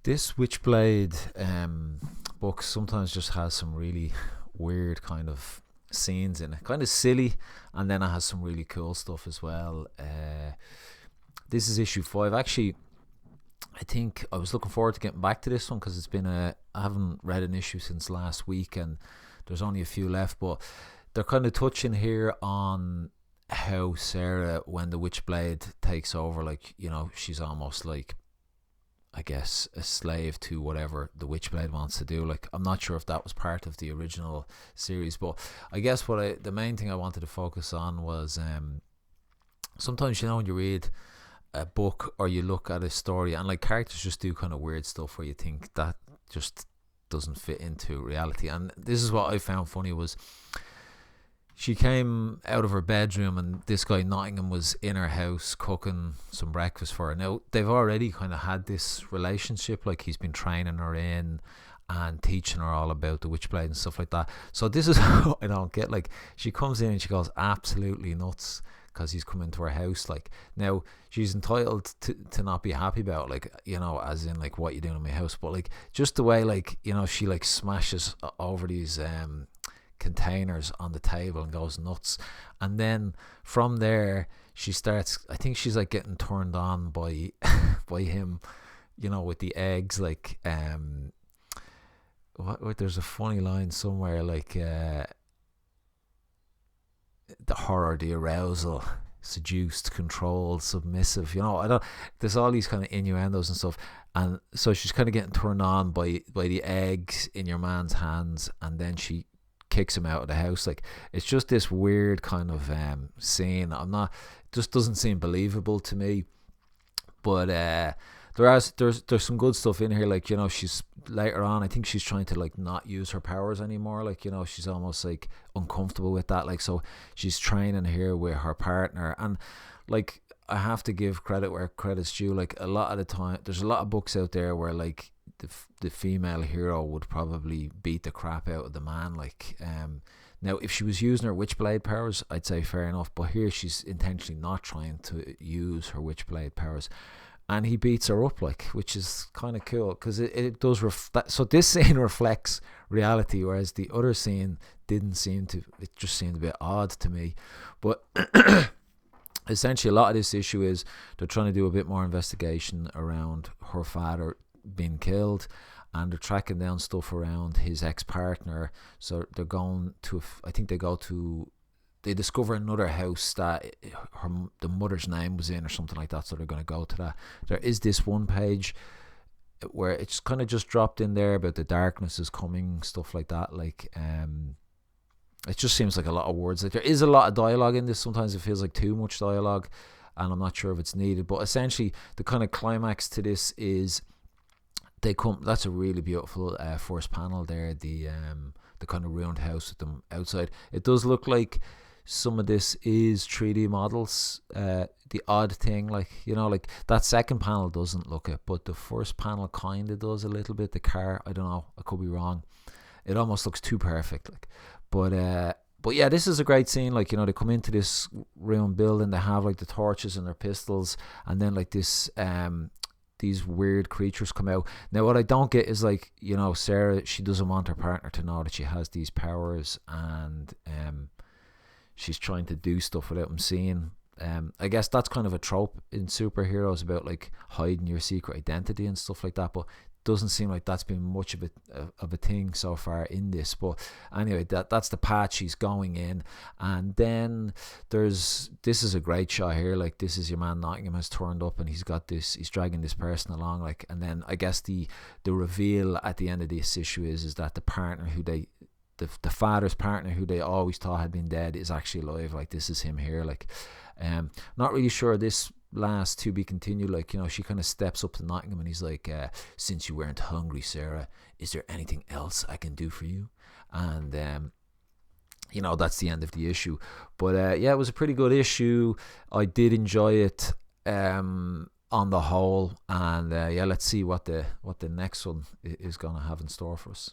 This Witchblade book sometimes just has some really weird kind of scenes in it, kind of silly, and then it has some really cool stuff as well. This is issue 5. Actually, I think I was looking forward to getting back to this one because I haven't read an issue since last week, and there's only a few left, but they're kind of touching here on how Sarah, when the Witchblade takes over, like, she's almost like, I guess, a slave to whatever the Witchblade wants to do. Like, I'm not sure if that was part of the original series, but I guess the main thing I wanted to focus on was sometimes, when you read a book or you look at a story and like characters just do kind of weird stuff where you think that just doesn't fit into reality. And this is what I found funny was she came out of her bedroom and this guy Nottingham was in her house cooking some breakfast for her. Now, they've already kind of had this relationship, like he's been training her in and teaching her all about the Witchblade and stuff like that. So this is what I don't get. Like, she comes in and she goes absolutely nuts because he's come into her house. Like, now she's entitled to not be happy about, like, as in like, what you doing in my house, but like just the way, like, she like smashes over these containers on the table and goes nuts. And then from there she starts, I think she's like getting turned on by by him, with the eggs, like what there's a funny line somewhere like the horror, the arousal, seduced, controlled, submissive, I don't, there's all these kind of innuendos and stuff. And so she's kind of getting turned on by the eggs in your man's hands, and then she kicks him out of the house. Like, it's just this weird kind of scene. It just doesn't seem believable to me, but there's some good stuff in here. Like, she's later on, I think she's trying to like not use her powers anymore. Like, she's almost like uncomfortable with that. Like, so she's training here with her partner, and like, I have to give credit where credit's due. Like, a lot of the time there's a lot of books out there where like the female hero would probably beat the crap out of the man. Like, now if she was using her Witchblade powers, I'd say fair enough, but here she's intentionally not trying to use her Witchblade powers, and he beats her up, like, which is kind of cool because it does so this scene reflects reality, whereas the other scene didn't seem to. It just seemed a bit odd to me. But essentially a lot of this issue is they're trying to do a bit more investigation around her father being killed, and they're tracking down stuff around his ex-partner. So they're going to, I think they discover another house that the mother's name was in or something like that, so they're going to go to that. There is this one page where it's kind of just dropped in there about the darkness is coming, stuff like that. Like, it just seems like a lot of words. Like, there is a lot of dialogue in this. Sometimes it feels like too much dialogue, and I'm not sure if it's needed. But essentially the kind of climax to this is they come. That's a really beautiful first panel there. The kind of ruined house with them outside. It does look like some of this is 3D models. The odd thing, like, like that second panel doesn't look it, but the first panel kind of does a little bit. The car, I don't know, I could be wrong. It almost looks too perfect, like. But yeah, this is a great scene. Like, they come into this ruined building. They have like the torches and their pistols, and then like this these weird creatures come out. Now, what I don't get is, like, Sarah, she doesn't want her partner to know that she has these powers, and she's trying to do stuff without him seeing. I guess that's kind of a trope in superheroes about like hiding your secret identity and stuff like that, but doesn't seem like that's been much of a thing so far in this. But anyway, that's the path she's going in. And then this is a great shot here. Like, this is your man Nottingham has turned up, and he's dragging this person along, like. And then I guess the reveal at the end of this issue is that the partner who the father's partner who they always thought had been dead is actually alive. Like, this is him here. Like, not really sure this last to be continued. Like, she kind of steps up to Nottingham and he's like, since you weren't hungry, Sarah, is there anything else I can do for you? And that's the end of the issue. But yeah, it was a pretty good issue. I did enjoy it on the whole, and yeah, let's see what the next one is going to have in store for us.